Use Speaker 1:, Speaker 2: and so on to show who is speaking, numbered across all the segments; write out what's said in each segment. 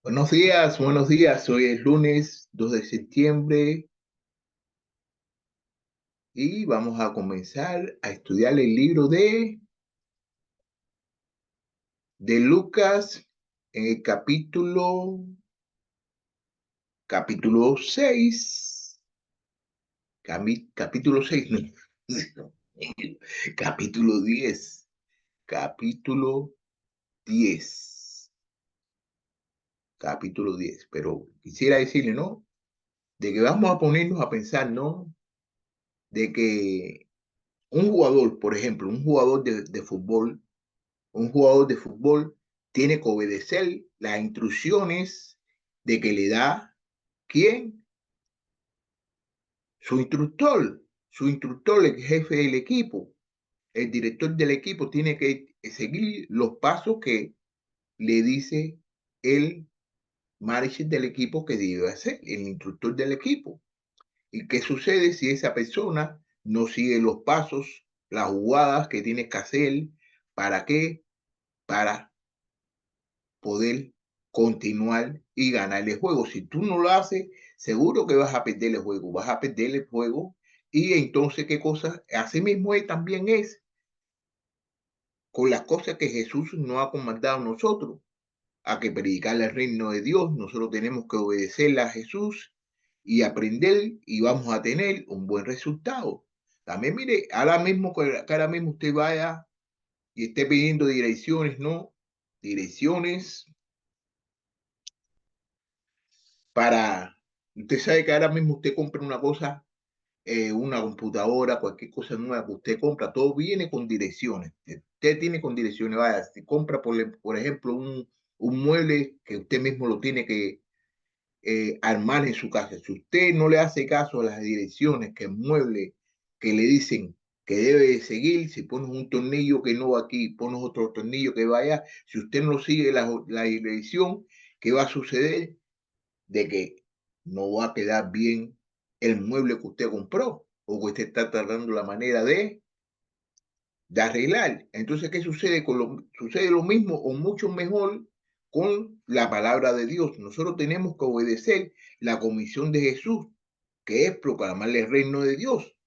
Speaker 1: Buenos días. Hoy es lunes 2 de septiembre y vamos a comenzar a estudiar el libro de Lucas en el capítulo 6, capítulo 6, no, capítulo 10, capítulo 10, capítulo 10. Pero quisiera decirle, ¿no? De que vamos a ponernos a pensar, ¿no? De que un jugador, por ejemplo, un jugador de fútbol tiene que obedecer las instrucciones de que le da ¿quién? Su instructor, el jefe del equipo, el director del equipo tiene que seguir los pasos que le dice el manager del equipo que debe hacer, el instructor del equipo. ¿Y qué sucede si esa persona no sigue los pasos, las jugadas que tiene que hacer? ¿Para qué? Para poder continuar y ganar el juego. Si tú no lo haces, seguro que vas a perder el juego, y entonces, ¿qué cosa? Así mismo también es con las cosas que Jesús nos ha comandado a nosotros, a que predicar el reino de Dios. Nosotros tenemos que obedecerle a Jesús y aprender y vamos a tener un buen resultado. También mire, ahora mismo usted vaya y esté pidiendo direcciones, ¿no? Direcciones para, usted sabe que ahora mismo usted compra una cosa, una computadora, cualquier cosa nueva que usted compra, todo viene con direcciones. Usted tiene con direcciones, vaya, si compra, por ejemplo, un mueble que usted mismo lo tiene que armar en su casa. Si usted no le hace caso a las direcciones que el mueble que le dicen que debe seguir, si pones un tornillo que no va aquí, pones otro tornillo que va allá, si usted no sigue la dirección, ¿qué va a suceder? De que no va a quedar bien el mueble que usted compró o que usted está tratando la manera de arreglar. Entonces, ¿qué sucede? Sucede lo mismo o mucho mejor con la palabra de Dios. Nosotros tenemos que obedecer la comisión de Jesús, que es proclamar el reino de Dios.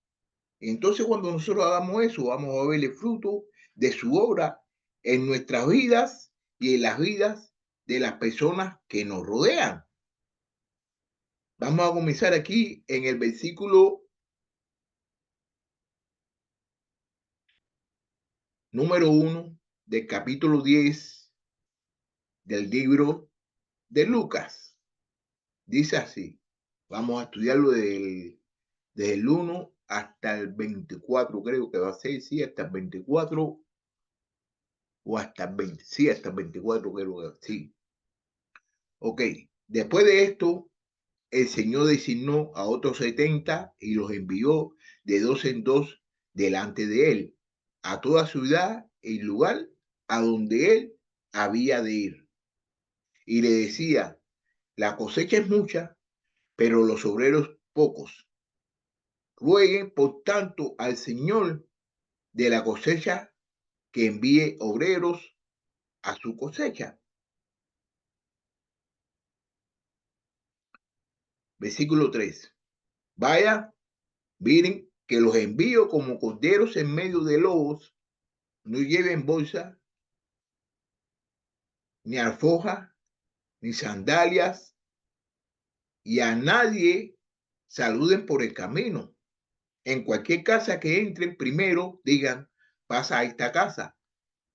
Speaker 1: Entonces, cuando nosotros hagamos eso, vamos a ver el fruto de su obra en nuestras vidas y en las vidas de las personas que nos rodean. Vamos a comenzar aquí en el versículo número 1 del capítulo 10 del libro de Lucas. Dice así, vamos a estudiarlo desde el 1 hasta el 24, creo que va a ser, sí, hasta el 24 o hasta el 20, sí, hasta el 24 creo que sí. Ok, después de esto, el Señor designó a otros 70 y los envió de dos en dos delante de él, a toda ciudad y lugar a donde él había de ir. Y le decía, la cosecha es mucha, pero los obreros pocos. Rueguen, por tanto, al Señor de la cosecha que envíe obreros a su cosecha. Versículo 3. Vaya, miren que los envío como corderos en medio de lobos, no lleven bolsa, ni alforja, ni sandalias, y a nadie saluden por el camino. En cualquier casa que entren, primero digan, pasa a esta casa.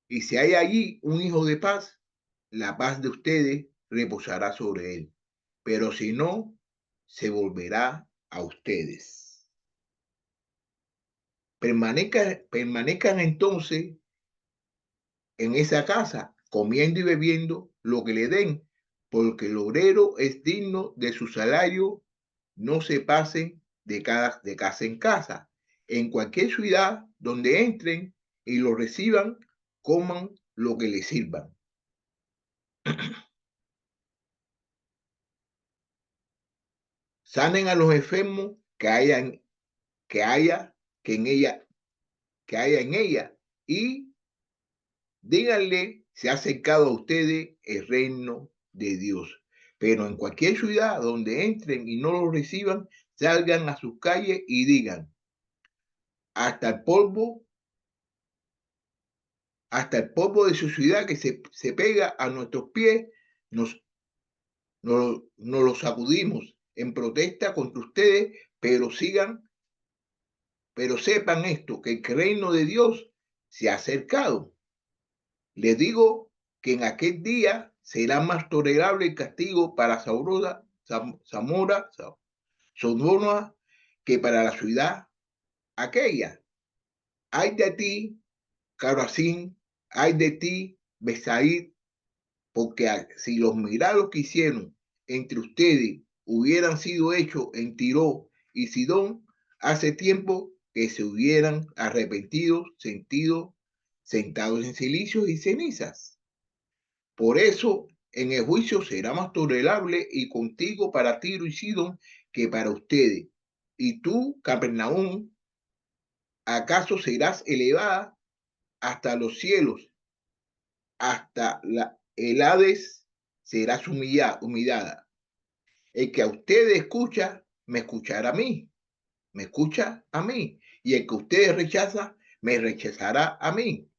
Speaker 1: Y si hay allí un hijo de paz, la paz de ustedes reposará sobre él. Pero si no, se volverá a ustedes. Permanezcan entonces en esa casa, comiendo y bebiendo lo que le den, porque el obrero es digno de su salario. No se pasen de casa en casa. En cualquier ciudad donde entren y lo reciban, coman lo que les sirvan. Sanen a los enfermos que haya, que en ella, que haya en ella, y díganle, se ha acercado a ustedes el reino de Dios. Pero en cualquier ciudad donde entren y no los reciban, salgan a sus calles y digan, hasta el polvo, hasta el polvo de su ciudad que se pega a nuestros pies, nos, nos lo sacudimos en protesta contra ustedes, pero sepan esto, que el reino de Dios se ha acercado. Les digo que en aquel día será más tolerable el castigo para Zamora, Sodoma, que para la ciudad aquella. Ay de ti, Caracín, ay de ti, Besaid, porque si los milagros que hicieron entre ustedes hubieran sido hechos en Tiro y Sidón, hace tiempo que se hubieran arrepentido, sentados en silicios y cenizas. Por eso, en el juicio será más tolerable y contigo para Tiro y Sidón que para ustedes. Y tú, Capernaum, ¿acaso serás elevada hasta los cielos, hasta el Hades serás humillada? El que a ustedes escucha, me escuchará a mí, me escucha a mí. Y el que ustedes rechaza, me rechazará a mí.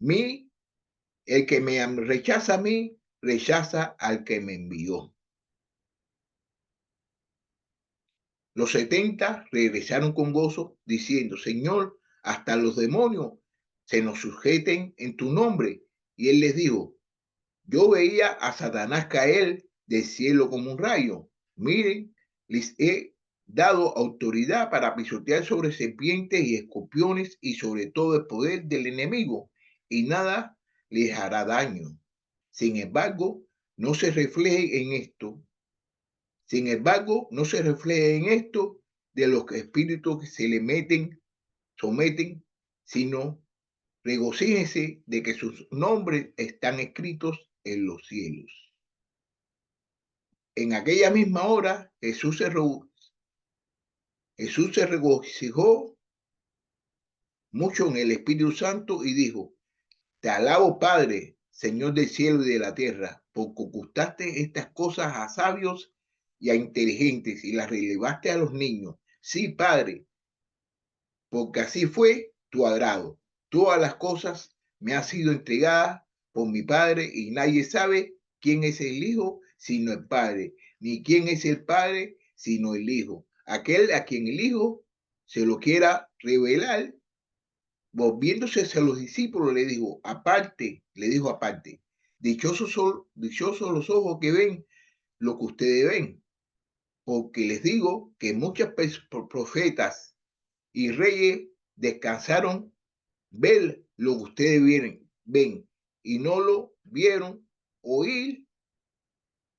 Speaker 1: El que me rechaza a mí, rechaza al que me envió. Los 70 regresaron con gozo, diciendo, Señor, hasta los demonios se nos sujeten en tu nombre. Y él les dijo, yo veía a Satanás caer del cielo como un rayo. Miren, les he dado autoridad para pisotear sobre serpientes y escorpiones y sobre todo el poder del enemigo, y nada les hará daño. Sin embargo, no se refleje en esto. Sin embargo, no se refleje en esto de los espíritus que se le someten, sino regocíjense de que sus nombres están escritos en los cielos. En aquella misma hora, Jesús se regocijó mucho en el Espíritu Santo y dijo, te alabo, Padre, Señor del cielo y de la tierra, porque ocultaste estas cosas a sabios y a inteligentes y las revelaste a los niños. Sí, Padre, porque así fue tu agrado. Todas las cosas me han sido entregadas por mi Padre y nadie sabe quién es el Hijo sino el Padre, ni quién es el Padre sino el Hijo. Aquel a quien el Hijo se lo quiera revelar. Volviéndose hacia los discípulos, le dijo aparte, dichosos los ojos que ven lo que ustedes ven, porque les digo que muchos profetas y reyes descansaron ver lo que ustedes ven y no lo vieron, oír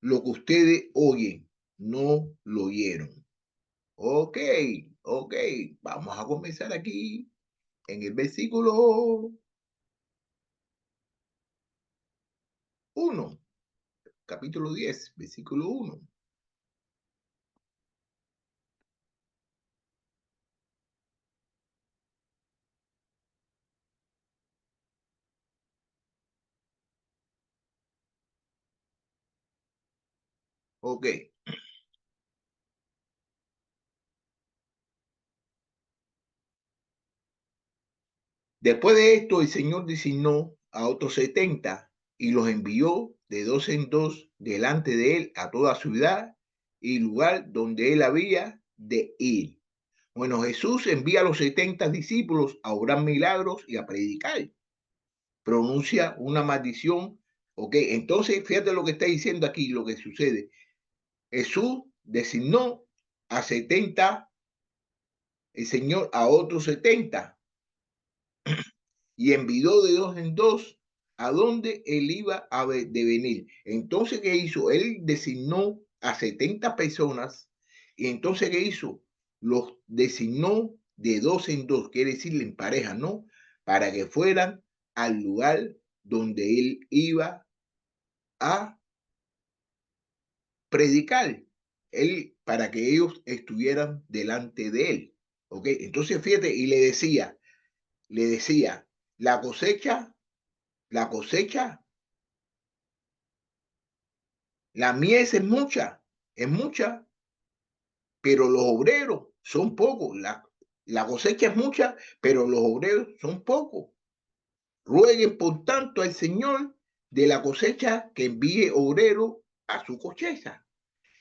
Speaker 1: lo que ustedes oyen, no lo oyeron. Ok, ok, vamos a comenzar aquí en el versículo 1, capítulo 10, versículo 1. Ok, después de esto el Señor designó a otros 70 y los envió de dos en dos delante de él a toda ciudad y lugar donde él había de ir. Bueno, Jesús envía a los 70 discípulos a obrar milagros y a predicar. Pronuncia una maldición. Ok, entonces fíjate lo que está diciendo aquí, lo que sucede. Jesús designó a 70, el Señor a otros 70 y envió de dos en dos a donde él iba a de venir. Entonces, ¿qué hizo? Él designó a 70 personas y entonces, ¿qué hizo? Los designó de dos en dos, quiere decir en pareja, ¿no? Para que fueran al lugar donde él iba a predicar, él, para que ellos estuvieran delante de él. ¿Ok? Entonces, fíjate, y le decía, la cosecha, la cosecha La mies es mucha, pero los obreros son pocos. La cosecha es mucha, pero los obreros son pocos. Rueguen, por tanto, al Señor de la cosecha que envíe obrero a su cosecha.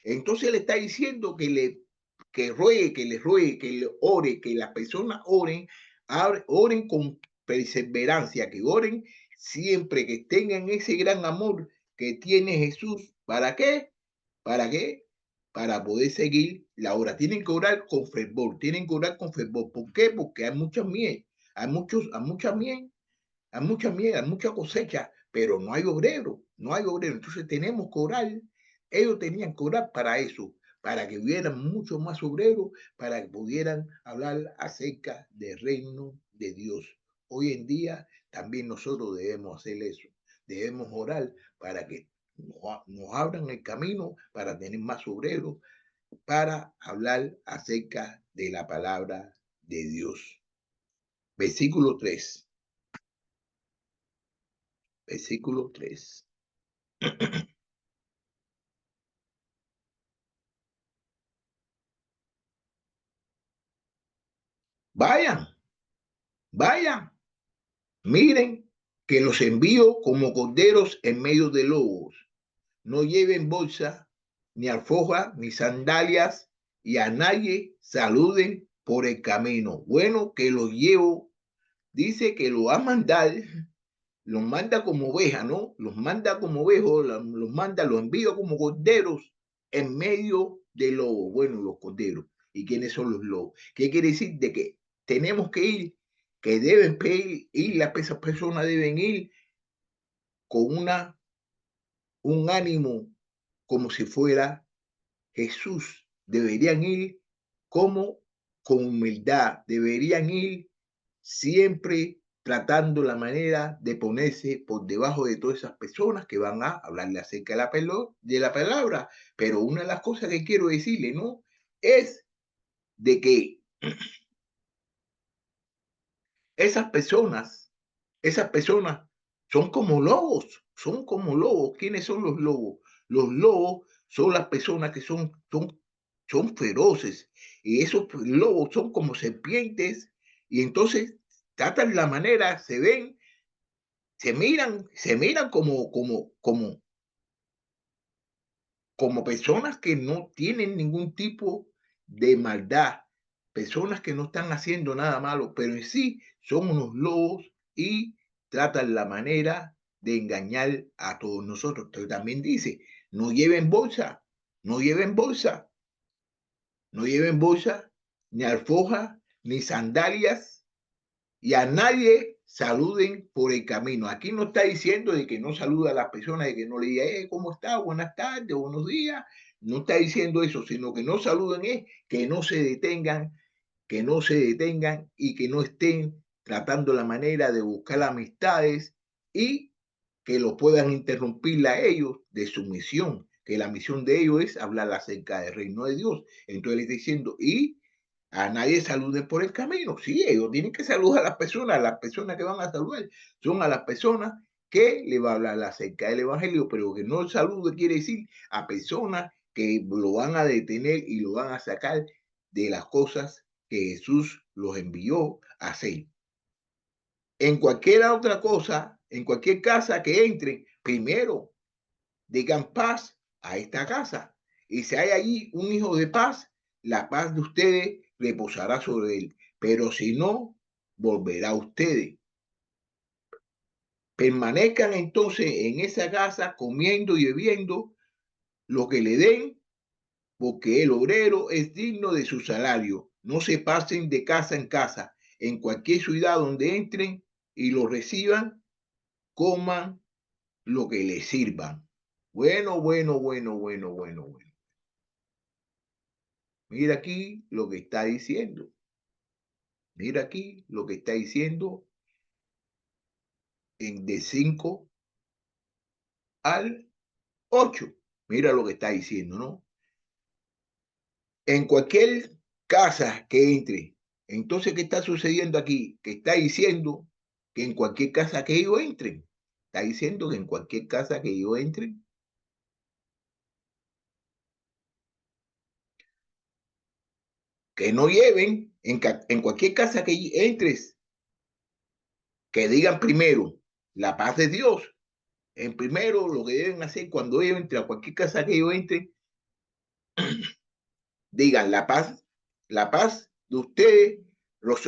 Speaker 1: Entonces le está diciendo que ruegue, que le ore, que las personas oren, oren con perseverancia, que oren siempre, que tengan ese gran amor que tiene Jesús. ¿Para qué? ¿Para qué? Para poder seguir la obra. Tienen que orar con fervor, tienen que orar con fervor. ¿Por qué? Porque hay mucha miel, hay mucha miel, hay mucha miel, hay mucha cosecha, pero no hay obrero, no hay obrero. Entonces tenemos que orar. Ellos tenían que orar para eso, para que hubieran muchos más obreros, para que pudieran hablar acerca del reino de Dios. Hoy en día también nosotros debemos hacer eso. Debemos orar para que nos abran el camino para tener más obreros, para hablar acerca de la palabra de Dios. Versículo 3. Versículo 3. Vayan, vayan, miren que los envío como corderos en medio de lobos. No lleven bolsa, ni alforja, ni sandalias, y a nadie saluden por el camino. Bueno, que los llevo, dice que lo va a mandar, los manda como oveja, ¿no? Los manda como ovejos, los manda, los envía como corderos en medio de lobos. Bueno, los corderos. ¿Y quiénes son los lobos? ¿Qué quiere decir? De que tenemos que ir, que deben ir, esas personas deben ir con un ánimo como si fuera Jesús. Deberían ir como con humildad, deberían ir siempre tratando la manera de ponerse por debajo de todas esas personas que van a hablarle acerca de la palabra. Pero una de las cosas que quiero decirle, ¿no? Es de que esas personas, esas personas son como lobos, son como lobos. ¿Quiénes son los lobos? Los lobos son las personas que son feroces y esos lobos son como serpientes y entonces tratan la manera, se ven, se miran como personas que no tienen ningún tipo de maldad, personas que no están haciendo nada malo, pero en sí son unos lobos y tratan la manera de engañar a todos nosotros. Pero también dice, no lleven bolsa, no lleven bolsa, no lleven bolsa, ni alforja, ni sandalias, y a nadie saluden por el camino. Aquí no está diciendo de que no saluda a las personas, de que no le diga, ¿cómo está? Buenas tardes, buenos días. No está diciendo eso, sino que no saluden es que no se detengan, que no se detengan y que no estén tratando la manera de buscar amistades y que lo puedan interrumpir a ellos de su misión, que la misión de ellos es hablar acerca del reino de Dios. Entonces le está diciendo, y a nadie saluden por el camino. Sí, ellos tienen que saludar a las personas que van a saludar son a las personas que le va a hablar acerca del evangelio, pero que no salude quiere decir a personas que lo van a detener y lo van a sacar de las cosas que Jesús los envió a hacer. En cualquier otra cosa, en cualquier casa que entren, primero digan paz a esta casa. Y si hay allí un hijo de paz, la paz de ustedes reposará sobre él. Pero si no, volverá a ustedes. Permanezcan entonces en esa casa comiendo y bebiendo lo que le den, porque el obrero es digno de su salario. No se pasen de casa en casa. En cualquier ciudad donde entren y lo reciban, coman lo que les sirvan. Bueno, bueno, bueno, bueno, bueno, bueno. Mira aquí lo que está diciendo. Mira aquí lo que está diciendo de 5 al 8. Mira lo que está diciendo, ¿no? En cualquier casa que entre. Entonces, ¿qué está sucediendo aquí? Que está diciendo que en cualquier casa que ellos entren. Está diciendo que en cualquier casa que ellos entren, que no lleven en cualquier casa que entres, que digan primero la paz de Dios. En primero, lo que deben hacer cuando ellos entren a cualquier casa que ellos entren, digan la paz de ustedes los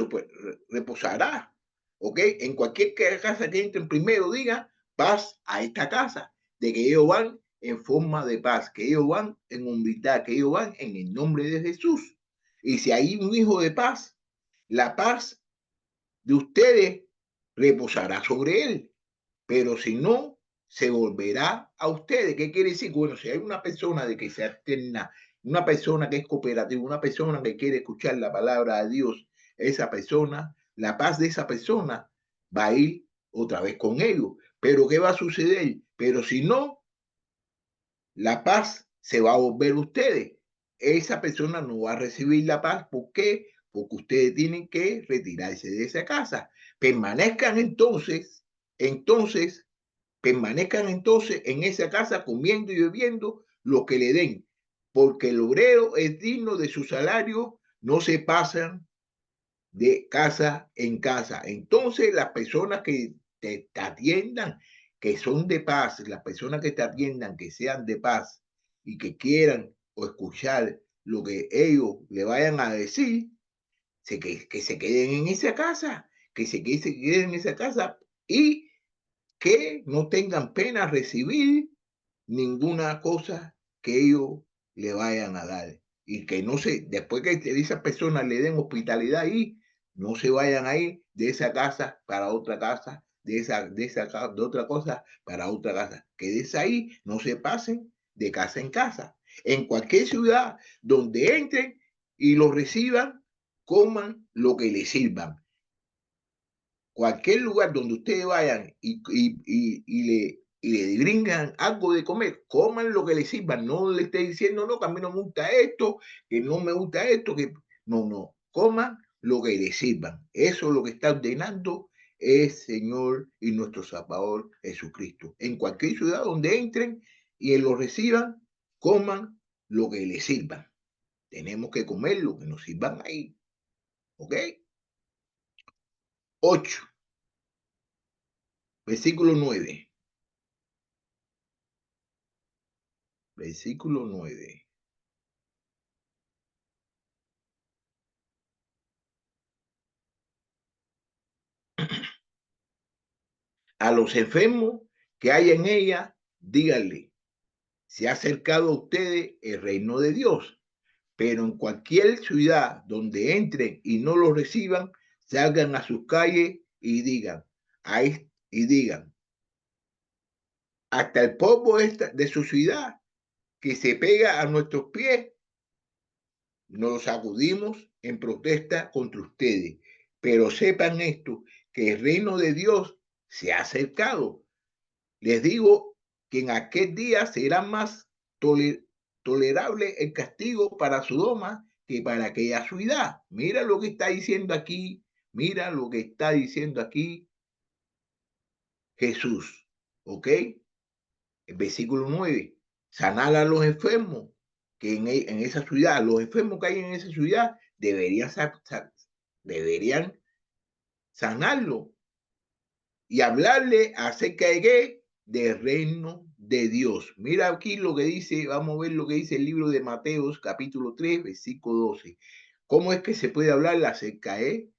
Speaker 1: reposará. ¿Ok? En cualquier casa que entren primero, digan paz a esta casa, de que ellos van en forma de paz, que ellos van en humildad, que ellos van en el nombre de Jesús. Y si hay un hijo de paz, la paz de ustedes reposará sobre él, pero si no, se volverá a ustedes. ¿Qué quiere decir? Bueno, si hay una persona de que se alterna, una persona que es cooperativa, una persona que quiere escuchar la palabra de Dios, esa persona, la paz de esa persona va a ir otra vez con ellos. Pero ¿qué va a suceder? Pero si no, la paz se va a volver a ustedes. Esa persona no va a recibir la paz. ¿Por qué? Porque ustedes tienen que retirarse de esa casa. Permanezcan entonces, permanezcan entonces en esa casa comiendo y bebiendo lo que le den, porque el obrero es digno de su salario, no se pasan de casa en casa. Entonces, las personas que te atiendan, que son de paz, las personas que te atiendan, que sean de paz y que quieran o escuchar lo que ellos le vayan a decir, que se queden en esa casa, que se queden en esa casa y que no tengan pena recibir ninguna cosa que ellos le vayan a dar. Y que no se, después que esas personas le den hospitalidad ahí, no se vayan a ir de esa casa para otra casa, de otra cosa para otra casa. Que de esa ahí no se pasen de casa en casa. En cualquier ciudad donde entren y los reciban, coman lo que les sirvan. Cualquier lugar donde ustedes vayan y le brindan algo de comer, coman lo que les sirvan, no le esté diciendo, no, que a mí no me gusta esto, que no me gusta esto, que no, coman lo que les sirvan. Eso es lo que está ordenando el Señor y nuestro Salvador Jesucristo. En cualquier ciudad donde entren y lo reciban, coman lo que les sirvan. Tenemos que comer lo que nos sirvan ahí. ¿Ok? 8, versículo 9. Versículo 9. A los enfermos que hay en ella, díganle, se ha acercado a ustedes el reino de Dios. Pero en cualquier ciudad donde entren y no lo reciban, salgan a sus calles y digan, hasta el polvo de su ciudad que se pega a nuestros pies, nos sacudimos en protesta contra ustedes. Pero sepan esto, que el reino de Dios se ha acercado. Les digo que en aquel día será más tolerable el castigo para Sodoma que para aquella ciudad. Mira lo que está diciendo aquí, mira lo que está diciendo aquí Jesús, ¿ok? El versículo 9, sanar a los enfermos, que en esa ciudad, los enfermos que hay en esa ciudad deberían sanarlo y hablarle acerca de qué, del reino de Dios. Mira aquí lo que dice, vamos a ver lo que dice el libro de Mateos, capítulo 3, versículo 12. ¿Cómo es que se puede hablar acerca del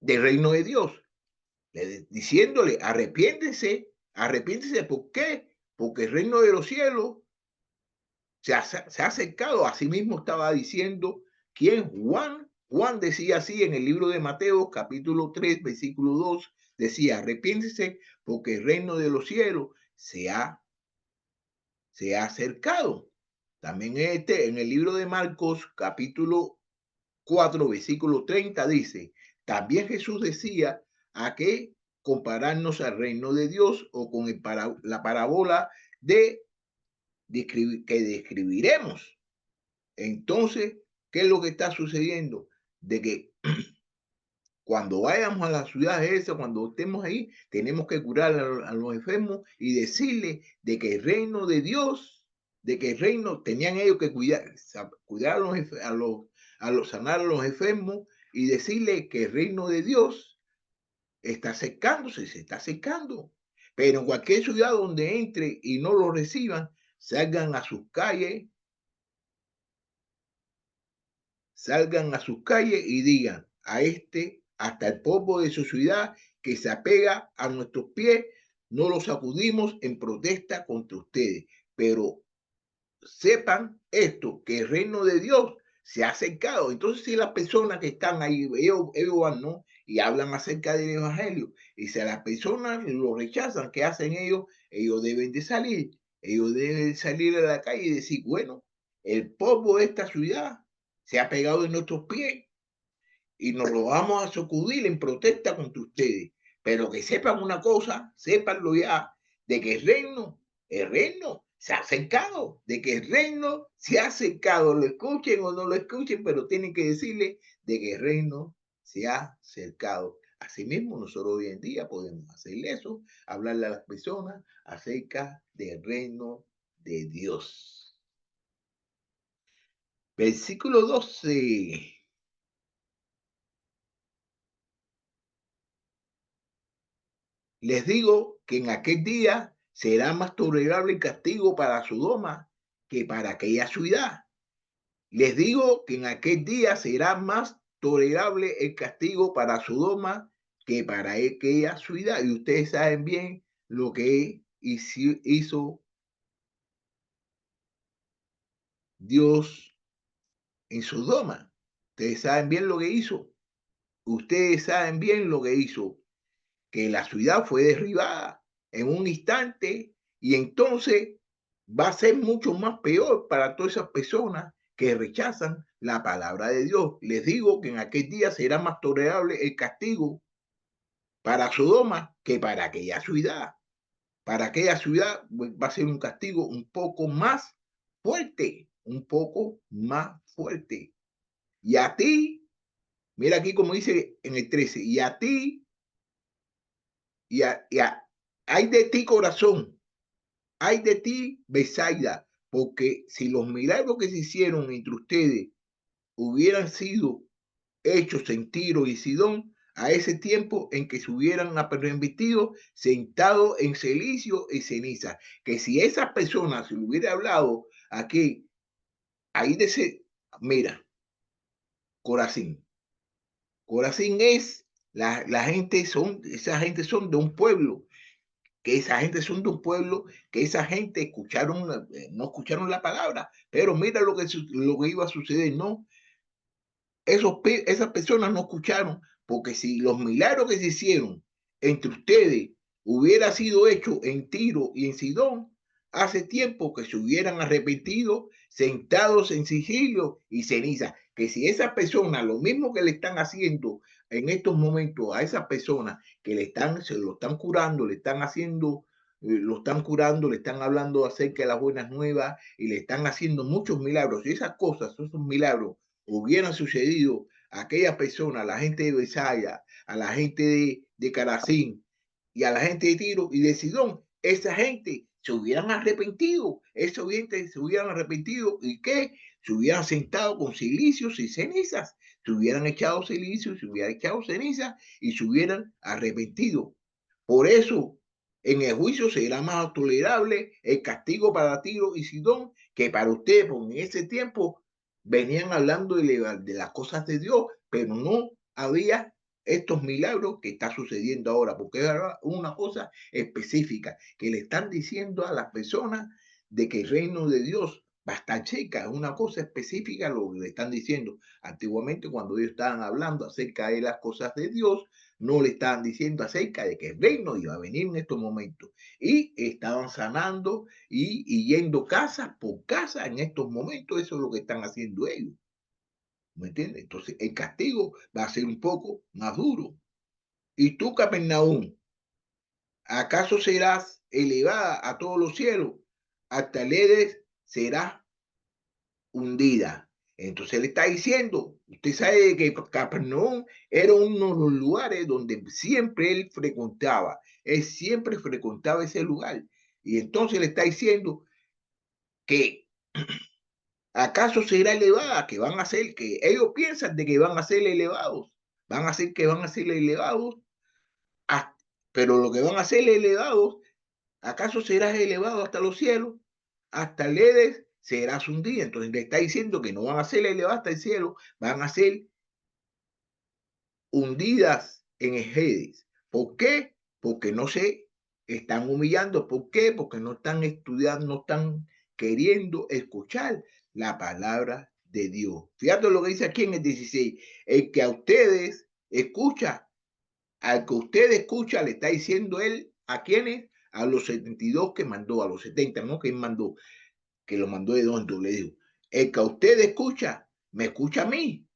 Speaker 1: reino de Dios? Diciéndole, arrepiéntese, ¿por qué? Porque el reino de los cielos se ha acercado. Así mismo estaba diciendo, ¿quién? Juan decía así en el libro de Mateo, capítulo 3, versículo 2, decía, arrepiéntese porque el reino de los cielos se ha acercado. También en el libro de Marcos, capítulo 4, versículo 30, dice, también Jesús decía, ¿a qué compararnos al reino de Dios o con la parábola que describiremos? Entonces, ¿qué es lo que está sucediendo? De que cuando vayamos a las ciudades esas, cuando estemos ahí, tenemos que curar a los enfermos y decirles de que el reino de Dios de que el reino tenían ellos que cuidar sanar a los enfermos y decirle que el reino de Dios está acercándose, se está acercando. Pero en cualquier ciudad donde entre y no lo reciban, salgan a sus calles, salgan a sus calles y digan a hasta el polvo de su ciudad que se apega a nuestros pies, no lo sacudimos en protesta contra ustedes. Pero sepan esto, que el reino de Dios se ha acercado. Entonces, si las personas que están ahí, ellos van, ¿no? Y hablan acerca del evangelio, y si a las personas lo rechazan, ¿qué hacen ellos? Ellos deben de salir. Ellos deben salir a la calle y decir, bueno, el polvo de esta ciudad se ha pegado en nuestros pies y nos lo vamos a sacudir en protesta contra ustedes. Pero que sepan una cosa, sépanlo ya, de que el reino se ha acercado, de que el reino se ha acercado, lo escuchen o no lo escuchen, pero tienen que decirle de que el reino se ha acercado. Asimismo, nosotros hoy en día podemos hacer eso, hablarle a las personas acerca del reino de Dios. Versículo 12. Les digo que en aquel día será más tolerable el castigo para Sodoma que para aquella ciudad. Les digo que en aquel día será más tolerable el castigo para Sodoma que para aquella ciudad. Y ustedes saben bien lo que hizo Dios en Sodoma. Ustedes saben bien lo que hizo. Ustedes saben bien lo que hizo. Que la ciudad fue derribada en un instante y entonces va a ser mucho más peor para todas esas personas que rechazan la palabra de Dios. Les digo que en aquel día será más tolerable el castigo para Sodoma que para aquella ciudad. Para aquella ciudad va a ser un castigo un poco más fuerte, un poco más fuerte. Y a ti, mira aquí como dice en el 13, y a ti, hay de ti corazón, hay de ti Besaida, porque si los milagros que se hicieron entre ustedes hubieran sido hechos en Tiro y Sidón, a ese tiempo en que se hubieran arrepentido, sentado en cilicio y ceniza. Que si esas personas se lo hubiera hablado aquí, ahí de ese, mira, Corazín. Corazín es, la gente son, esa gente son de un pueblo que esa gente son de un pueblo, que esa gente no escucharon la palabra, pero mira lo que iba a suceder, no, esas personas no escucharon, porque si los milagros que se hicieron entre ustedes hubiera sido hecho en Tiro y en Sidón, hace tiempo que se hubieran arrepentido, sentados en sigilio y ceniza. Que si esas personas, lo mismo que le están haciendo en estos momentos a esas personas que se lo están curando, le están haciendo, lo están curando, le están hablando acerca de las buenas nuevas y le están haciendo muchos milagros. Y esas cosas, esos milagros, hubieran sucedido a aquella persona, a la gente de Besaya, a la gente de Caracín y a la gente de Tiro y de Sidón, esa gente se hubieran arrepentido, esa gente se hubieran arrepentido y que se hubieran sentado con silicios y cenizas, se hubieran echado silicios, se hubieran echado cenizas y se hubieran arrepentido. Por eso, en el juicio será más tolerable el castigo para Tiro y Sidón que para ustedes, porque en ese tiempo venían hablando de las cosas de Dios, pero no había estos milagros que está sucediendo ahora, porque es una cosa específica que le están diciendo a las personas de que el reino de Dios va a estar cerca, es una cosa específica lo que le están diciendo. Antiguamente, cuando ellos estaban hablando acerca de las cosas de Dios, no le estaban diciendo acerca de que el reino iba a venir en estos momentos. Y estaban sanando y yendo casa por casa en estos momentos. Eso es lo que están haciendo ellos. ¿Me entiendes? Entonces, el castigo va a ser un poco más duro. Y tú, Capernaum, ¿acaso serás elevada a todos los cielos? Hasta el Hades serás hundida. Entonces le está diciendo, usted sabe que Capernaum era uno de los lugares donde siempre él siempre frecuentaba ese lugar. Y entonces le está diciendo, que acaso será elevada, que van a ser, que ellos piensan de que van a ser elevados, van a ser que van a ser elevados, hasta, pero lo que van a ser elevados, ¿acaso serás elevado hasta los cielos? Hasta el Hades serás un día. Entonces le está diciendo que no van a ser elevados hasta el cielo, van a ser hundidas en el Hades. ¿Por qué? Porque no se están humillando. ¿Por qué? Porque no están estudiando, no están queriendo escuchar la palabra de Dios. Fíjate lo que dice aquí en el 16. El que a ustedes escucha, al que usted escucha, le está diciendo él, ¿a quiénes? A los 72 que mandó, a los 70, ¿no? Que él mandó, que lo mandó de donde le dijo. El que a usted escucha, me escucha a mí.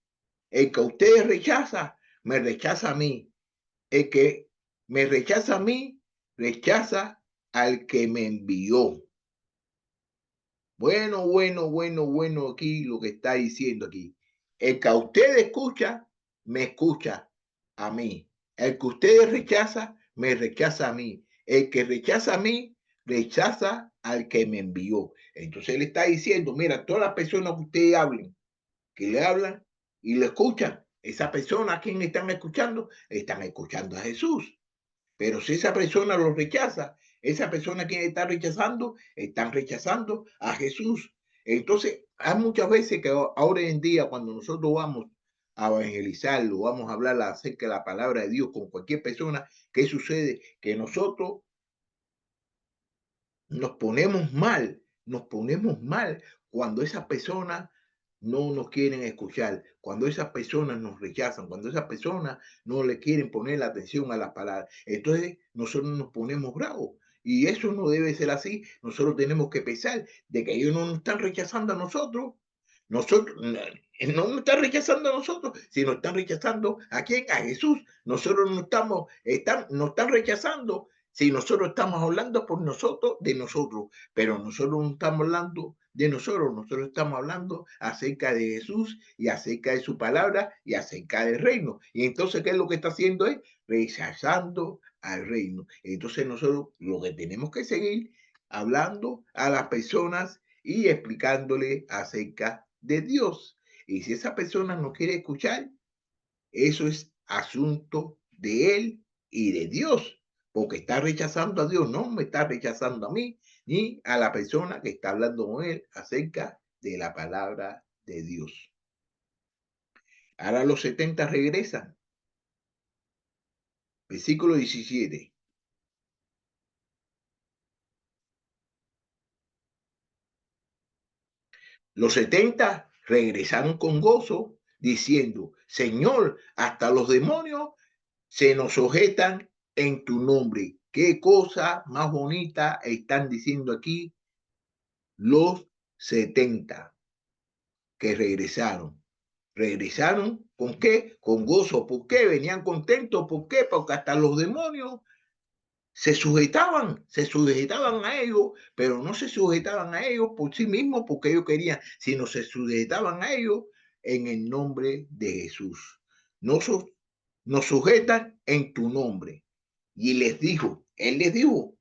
Speaker 1: El que a ustedes rechaza, me rechaza a mí. El que me rechaza a mí, rechaza al que me envió. Bueno, aquí lo que está diciendo aquí. El que a ustedes escucha, me escucha a mí. El que ustedes rechaza, me rechaza a mí. El que rechaza a mí, rechaza al que me envió. Entonces él está diciendo, mira, todas las personas que ustedes hablen, que le hablan y le escuchan, esa persona a quien están escuchando a Jesús. Pero si esa persona lo rechaza, esa persona que está rechazando, están rechazando a Jesús. Entonces, hay muchas veces que ahora en día, cuando nosotros vamos a evangelizarlo, vamos a hablar acerca de la palabra de Dios con cualquier persona, ¿qué sucede? Que nosotros nos ponemos mal cuando esas personas no nos quieren escuchar, cuando esas personas nos rechazan, cuando esas personas no le quieren poner la atención a las palabras. Entonces nosotros nos ponemos bravos. Y eso no debe ser así. Nosotros tenemos que pensar de que ellos no nos están rechazando a nosotros. Nosotros no nos están rechazando a nosotros, sino están rechazando a quién, a Jesús. Nosotros no nos están rechazando si nosotros estamos hablando por nosotros, de nosotros, pero nosotros no estamos hablando de nosotros estamos hablando acerca de Jesús y acerca de su palabra y acerca del reino. Y entonces, ¿qué es lo que está haciendo? Es rechazando al reino. Entonces nosotros lo que tenemos que seguir hablando a las personas y explicándole acerca de Dios. Y si esa persona no quiere escuchar, eso es asunto de él y de Dios, porque está rechazando a Dios, no me está rechazando a mí, ni a la persona que está hablando con él acerca de la palabra de Dios. Ahora los 70 regresan. Versículo 17. Los 70 regresaron con gozo, diciendo, Señor, hasta los demonios se nos sujetan en tu nombre. Qué cosa más bonita están diciendo aquí los 70 que regresaron. ¿Regresaron con qué? Con gozo. ¿Por qué? Venían contentos. ¿Por qué? Porque hasta los demonios se sujetaban a ellos, pero no se sujetaban a ellos por sí mismos porque ellos querían, sino se sujetaban a ellos en el nombre de Jesús. Nos, nos sujetan en tu nombre. Y él les dijo,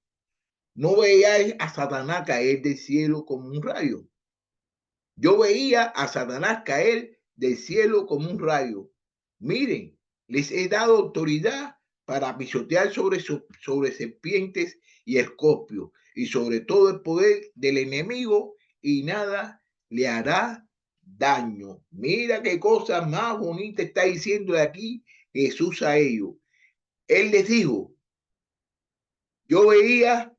Speaker 1: no veáis a Satanás caer del cielo como un rayo. Yo veía a Satanás caer del cielo como un rayo. Miren, les he dado autoridad para pisotear sobre serpientes y escorpios y sobre todo el poder del enemigo y nada le hará daño. Mira qué cosa más bonita está diciendo de aquí Jesús a ellos. Él les dijo, yo veía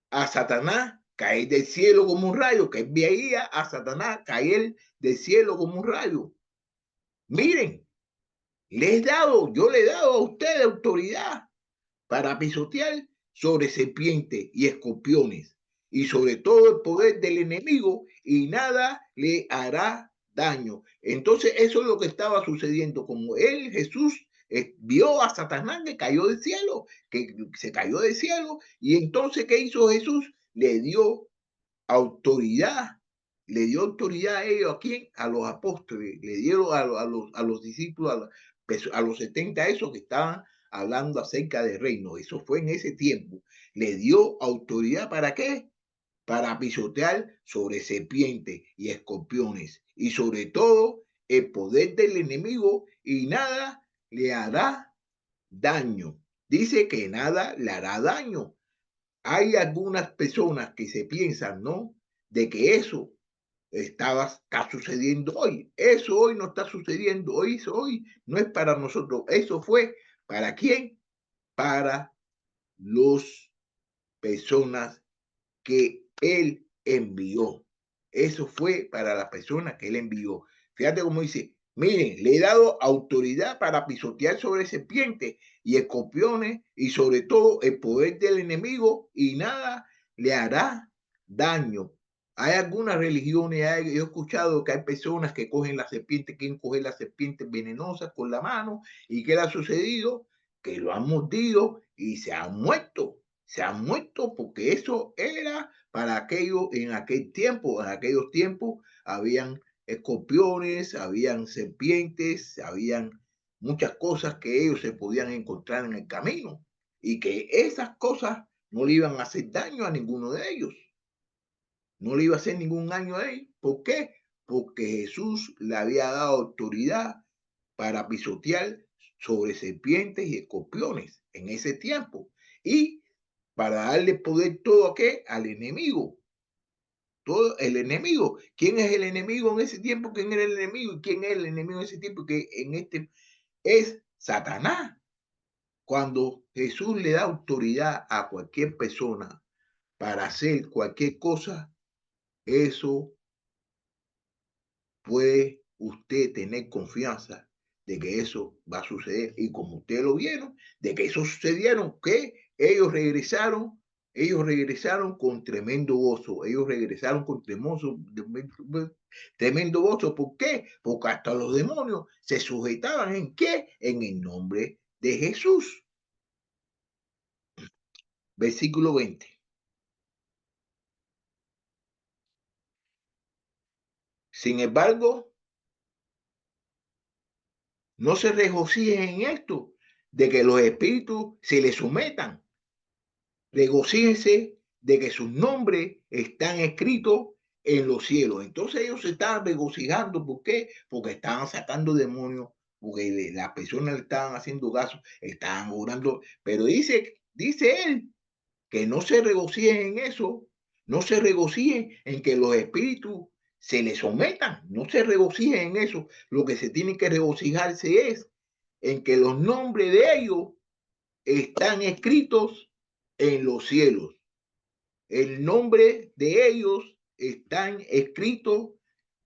Speaker 1: a Satanás caer del cielo como un rayo, que veía a Satanás caer del cielo como un rayo. Miren, yo le he dado a ustedes autoridad para pisotear sobre serpientes y escorpiones y sobre todo el poder del enemigo y nada le hará daño. Entonces eso es lo que estaba sucediendo, como él, Jesús, vio a Satanás que cayó del cielo, que se cayó del cielo, y entonces ¿qué hizo Jesús? Autoridad, le dio autoridad a ellos, ¿a quién? A los apóstoles, le dieron a los discípulos, a los 70, esos que estaban hablando acerca del reino. Eso fue en ese tiempo. Le dio autoridad, ¿para qué? para pisotear sobre serpientes y escorpiones, y sobre todo el poder del enemigo, y nada le hará daño. Dice que nada le hará daño. Hay algunas personas que se piensan, ¿no? De que eso está sucediendo hoy. Eso hoy no está sucediendo. Hoy no es para nosotros. Eso fue ¿para quién? Para las personas que él envió. Eso fue para las personas que él envió. Fíjate cómo dice, miren, le he dado autoridad para pisotear sobre serpientes y escorpiones y sobre todo el poder del enemigo y nada le hará daño. Hay algunas religiones, yo he escuchado que hay personas que cogen la serpiente, quieren coger las serpientes venenosas con la mano y ¿qué le ha sucedido? Que lo han mordido y se han muerto porque eso era para aquello en aquel tiempo. En aquellos tiempos habían escorpiones, habían serpientes, habían muchas cosas que ellos se podían encontrar en el camino y que esas cosas no le iban a hacer daño a ninguno de ellos, no le iba a hacer ningún daño a ellos. ¿Por qué? Porque Jesús le había dado autoridad para pisotear sobre serpientes y escorpiones en ese tiempo y para darle poder todo a qué? Al enemigo. Todo el enemigo. ¿Quién es el enemigo en ese tiempo? ¿Quién era el enemigo? ¿Y quién es el enemigo en ese tiempo? Que en este es Satanás. Cuando Jesús le da autoridad a cualquier persona para hacer cualquier cosa, eso puede usted tener confianza de que eso va a suceder. Y como ustedes lo vieron, de que eso sucedieron, que ellos regresaron con tremendo gozo, ellos regresaron con tremendo gozo. ¿Por qué? Porque hasta los demonios se sujetaban en qué? En el nombre de Jesús. Versículo 20. Sin embargo, no se regocijen en esto, de que los espíritus se les sometan. Regocíjense de que sus nombres están escritos en los cielos. Entonces ellos se estaban regocijando. ¿Por qué? Porque estaban sacando demonios, porque las personas le estaban haciendo caso, estaban orando. Pero dice él que no se regocijen en eso, no se regocijen en que los espíritus se les sometan, no se regocijen en eso. Lo que se tiene que regocijarse es en que los nombres de ellos están escritos en los cielos. El nombre de ellos están escritos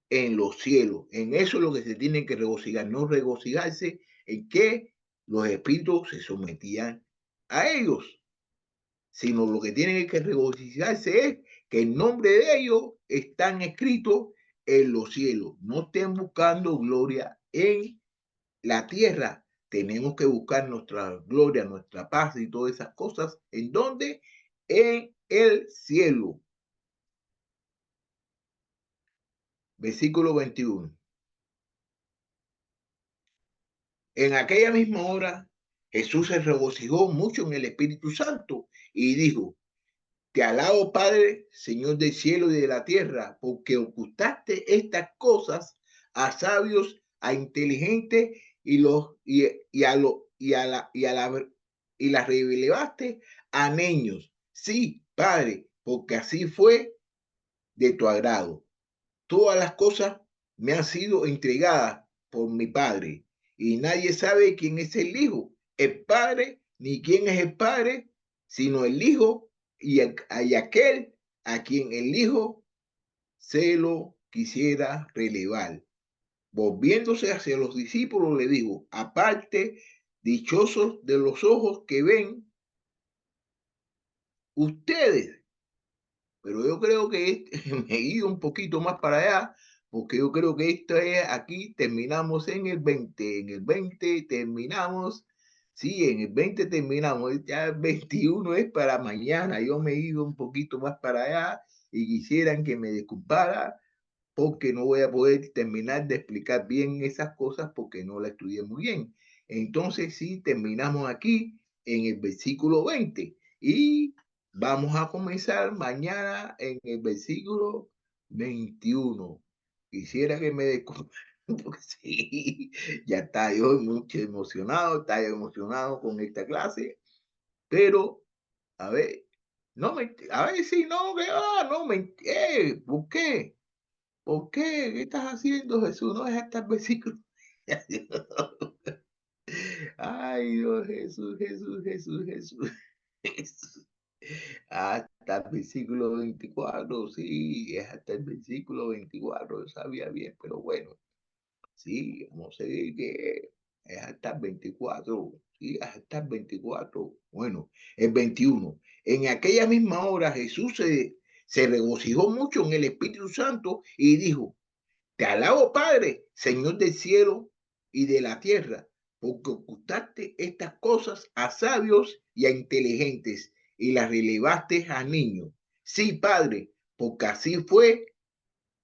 Speaker 1: en los cielos. En eso es lo que se tiene que regocijar, no regocijarse en que los espíritus se sometían a ellos, sino lo que tienen que regocijarse es que el nombre de ellos están escritos en los cielos. No estén buscando gloria en la tierra. Tenemos que buscar nuestra gloria, nuestra paz y todas esas cosas. ¿En dónde? En el cielo. Versículo 21. En aquella misma hora, Jesús se regocijó mucho en el Espíritu Santo y dijo, te alabo, Padre, Señor del cielo y de la tierra, porque ocultaste estas cosas a sabios, a inteligentes y las revelaste a niños. Sí, Padre, porque así fue de tu agrado. Todas las cosas me han sido entregadas por mi Padre, y nadie sabe quién es el Padre, ni quién es el Padre, sino el Hijo y aquel a quien el Hijo se lo quisiera relevar. Volviéndose hacia los discípulos, le dijo, aparte, dichosos de los ojos que ven ustedes. Pero yo creo que me he ido un poquito más para allá, porque yo creo que esto es, aquí terminamos en el 20, en el 20 terminamos, sí, en el 20 terminamos, ya el 21 es para mañana, yo me he ido un poquito más para allá y quisieran que me disculpara porque no voy a poder terminar de explicar bien esas cosas porque no la estudié muy bien. Entonces sí, terminamos aquí en el versículo 20 y Vamos a comenzar mañana en el versículo 21. Quisiera que me dé porque sí, ya está yo mucho emocionado, está emocionado con esta clase, pero a ver, no me, a ver si no, que, no me, ¿por qué? ¿Por qué? ¿Qué estás haciendo, Jesús? No es hasta el versículo. Ay, Dios, Jesús, Jesús, Jesús, Jesús, Jesús. Hasta el versículo 24, sí, es hasta el versículo 24, yo sabía bien, pero bueno, sí, vamos a decir que es hasta el 24, sí, hasta el 24. Bueno, el 21. En aquella misma hora Jesús se regocijó mucho en el Espíritu Santo y dijo: Te alabo, Padre, Señor del cielo y de la tierra, porque ocultaste estas cosas a sabios y a inteligentes y las relevaste a niños. Sí, Padre, porque así fue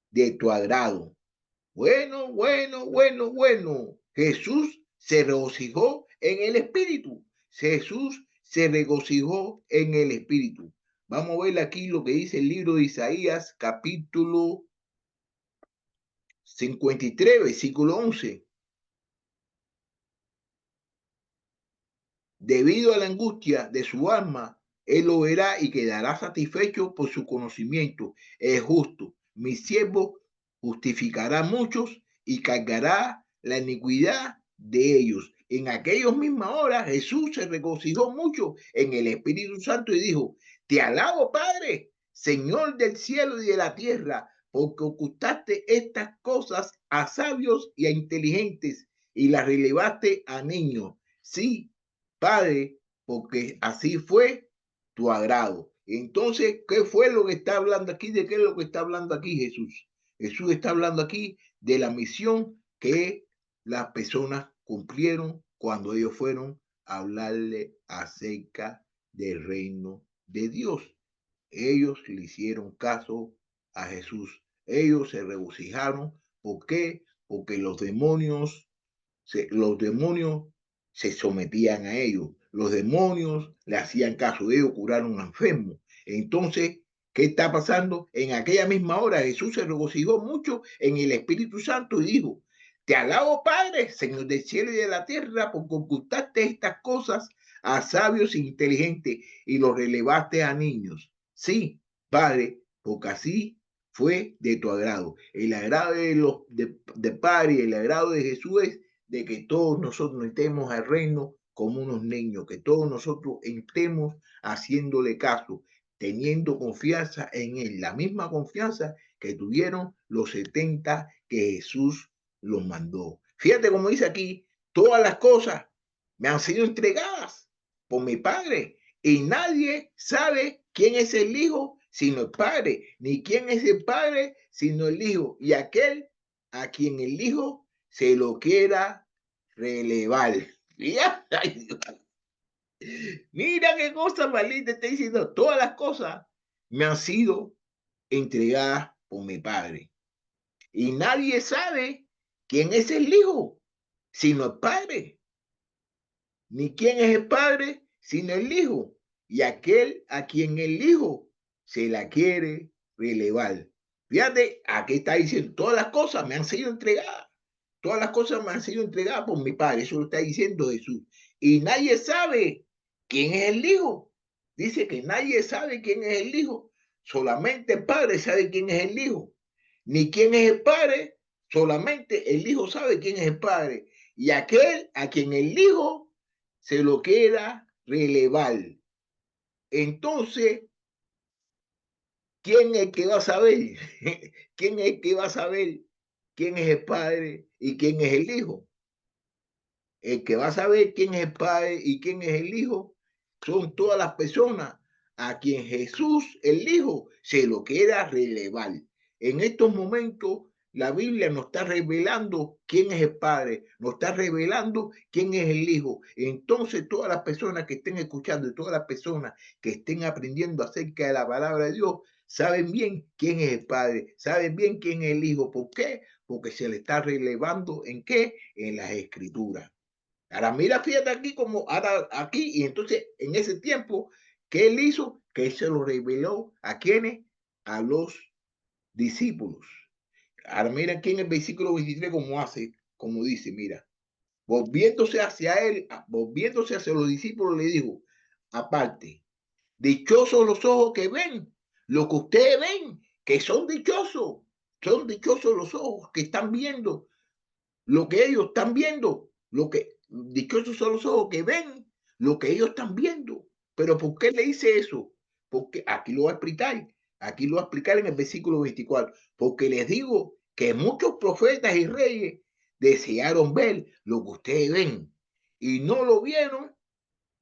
Speaker 1: de tu agrado. Bueno, bueno, bueno, bueno. Jesús se regocijó en el Espíritu. Jesús se regocijó en el Espíritu. Vamos a ver aquí lo que dice el libro de Isaías, capítulo 53, versículo 11. Debido a la angustia de su alma, él lo verá y quedará satisfecho por su conocimiento. Es justo. Mi siervo justificará a muchos y cargará la iniquidad de ellos. En aquellos mismas horas Jesús se regocijó mucho en el Espíritu Santo y dijo: Te alabo, Padre, Señor del cielo y de la tierra, porque ocultaste estas cosas a sabios y a inteligentes y las relevaste a niños. Sí, Padre, porque así fue tu agrado. Entonces, ¿qué fue lo que está hablando aquí? ¿De qué es lo que está hablando aquí Jesús? Jesús está hablando aquí de la misión que las personas cumplieron cuando ellos fueron a hablarle acerca del reino de Dios. Ellos le hicieron caso a Jesús. Ellos se regocijaron. ¿Por qué? Porque los demonios se sometían a ellos. Los demonios le hacían caso de ellos, curaron a enfermos. Entonces, ¿qué está pasando? En aquella misma hora Jesús se regocijó mucho en el Espíritu Santo y dijo: Te alabo, Padre, Señor del cielo y de la tierra, porque ocultaste estas cosas a sabios e inteligentes y los relevaste a niños. Sí, Padre, porque así fue de tu agrado. El agrado de Padre y el agrado de Jesús es de que todos nosotros entremos al reino como unos niños, que todos nosotros entremos haciéndole caso, teniendo confianza en Él, la misma confianza que tuvieron los 70 que Jesús los mandó. Fíjate como dice aquí: todas las cosas me han sido entregadas por mi Padre y nadie sabe quién es el Hijo sino el Padre, ni quién es el Padre sino el Hijo, y aquel a quien el Hijo se lo quiera relevar. Mira, mira qué cosa maldita está diciendo. Todas las cosas me han sido entregadas por mi Padre. Y nadie sabe quién es el Hijo, sino el Padre. Ni quién es el Padre, sino el Hijo. Y aquel a quien el Hijo se la quiere relevar. Fíjate, aquí está diciendo: todas las cosas me han sido entregadas. Todas las cosas me han sido entregadas por mi Padre. Eso lo está diciendo Jesús. Y nadie sabe quién es el Hijo. Dice que nadie sabe quién es el Hijo. Solamente el Padre sabe quién es el Hijo. Ni quién es el Padre. Solamente el Hijo sabe quién es el Padre. Y aquel a quien el Hijo se lo quiera relevar. Entonces, ¿quién es el que va a saber? ¿Quién es el que va a saber quién es el Padre y quién es el Hijo? El que va a saber quién es el Padre y quién es el Hijo son todas las personas a quien Jesús, el Hijo, se lo quiera relevar. En estos momentos, la Biblia nos está revelando quién es el Padre, nos está revelando quién es el Hijo. Entonces, todas las personas que estén escuchando y todas las personas que estén aprendiendo acerca de la palabra de Dios, saben bien quién es el Padre, saben bien quién es el Hijo. ¿Por qué? Porque se le está relevando ¿en qué? En las Escrituras. Ahora mira, fíjate aquí como ahora aquí, y entonces en ese tiempo, ¿qué él hizo? que se lo reveló ¿a quiénes? A los discípulos. Ahora mira aquí en el versículo 23 como hace, como dice, mira, volviéndose hacia él, volviéndose hacia los discípulos, le dijo, aparte, dichosos los ojos que ven, lo que ustedes ven, que son dichosos los ojos que están viendo, lo que ellos están viendo, lo que, dichosos son los ojos que ven, lo que ellos están viendo. Pero ¿por qué le dice eso? Porque aquí lo va a explicar, aquí lo va a explicar en el versículo 24, porque les digo que muchos profetas y reyes desearon ver lo que ustedes ven y no lo vieron,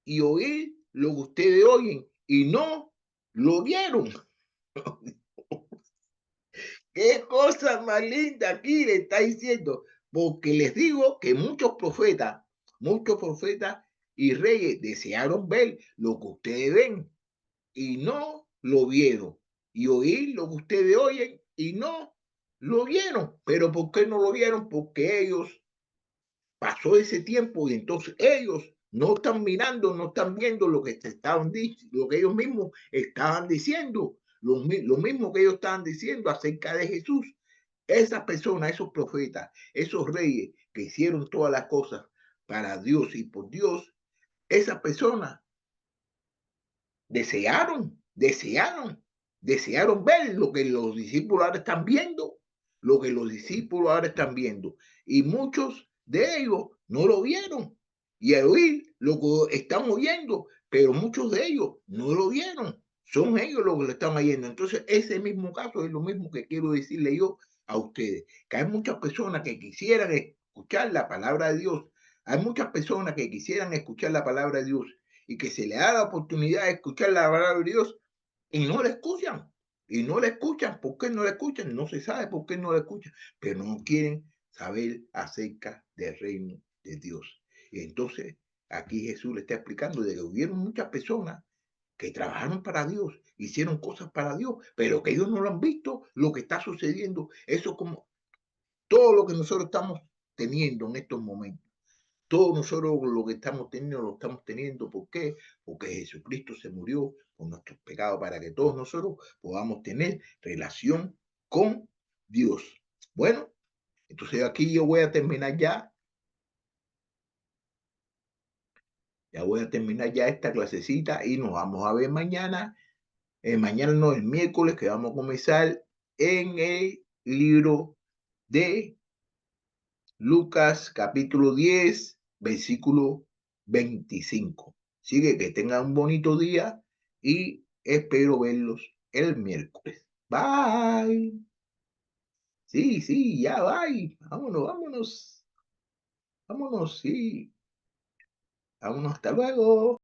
Speaker 1: y oír lo que ustedes oyen y no lo vieron. Qué cosa más linda aquí le está diciendo, porque les digo que muchos profetas y reyes desearon ver lo que ustedes ven y no lo vieron, y oír lo que ustedes oyen y no lo vieron. Pero ¿por qué no lo vieron? Porque ellos pasó ese tiempo y entonces ellos no están mirando, no están viendo lo que lo que ellos mismos estaban diciendo, lo mismo que ellos estaban diciendo acerca de Jesús. Esas personas, esos profetas, esos reyes que hicieron todas las cosas para Dios y por Dios, esas personas desearon ver lo que los discípulos ahora están viendo, lo que los discípulos ahora están viendo. Y muchos de ellos no lo vieron. Y al oír lo que están oyendo, pero muchos de ellos no lo vieron. Son ellos los que lo están oyendo. Entonces, ese mismo caso es lo mismo que quiero decirle yo a ustedes, que hay muchas personas que quisieran escuchar la palabra de Dios. Hay muchas personas que quisieran escuchar la palabra de Dios y que se le da la oportunidad de escuchar la palabra de Dios y no la escuchan. Y no la escuchan. ¿Por qué no la escuchan? No se sabe por qué no la escuchan, pero no quieren saber acerca del reino de Dios. Y entonces aquí Jesús le está explicando de que hubieron muchas personas que trabajaron para Dios, hicieron cosas para Dios, pero que ellos no lo han visto, lo que está sucediendo. Eso como todo lo que nosotros estamos teniendo en estos momentos. Todo nosotros lo que estamos teniendo, lo estamos teniendo. ¿Por qué? Porque Jesucristo se murió por nuestros pecados para que todos nosotros podamos tener relación con Dios. Bueno, entonces aquí yo voy a terminar ya. Ya voy a terminar ya esta clasecita y nos vamos a ver mañana. Mañana no, el miércoles, que vamos a comenzar en el libro de Lucas capítulo 10 versículo 25. Sigue, que tengan un bonito día y espero verlos el miércoles. Bye. Sí, sí, ya, bye. Vámonos, vámonos. Vámonos, sí. Vámonos, hasta luego.